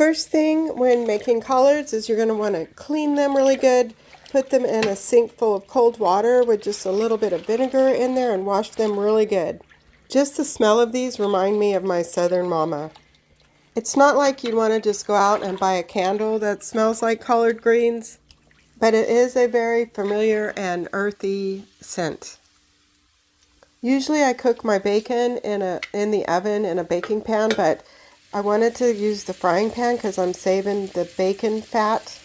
First thing when making collards is you're going to want to clean them really good. Put them in a sink full of cold water with just a little bit of vinegar in there and wash them really good. Just the smell of these remind me of my southern mama. It's not like you'd want to just go out and buy a candle that smells like collard greens, but it is a very familiar and earthy scent. Usually I cook my bacon in the oven in a baking pan, but I wanted to use the frying pan because I'm saving the bacon fat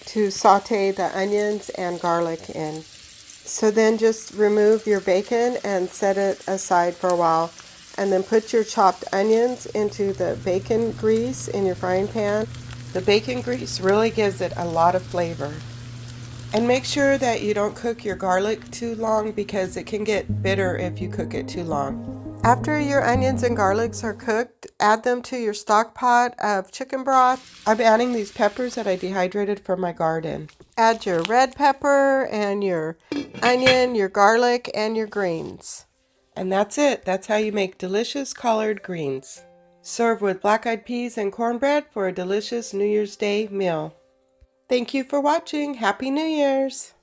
to saute the onions and garlic in. So then just remove your bacon and set it aside for a while, and then put your chopped onions into the bacon grease in your frying pan. The bacon grease really gives it a lot of flavor. And make sure that you don't cook your garlic too long because it can get bitter if you cook it too long. After your onions and garlics are cooked, add them to your stock pot of chicken broth. I'm adding these peppers that I dehydrated from my garden. Add your red pepper and your onion, your garlic, and your greens. And that's it. That's how you make delicious collard greens. Serve with black-eyed peas and cornbread for a delicious New Year's Day meal. Thank you for watching. Happy New Year's!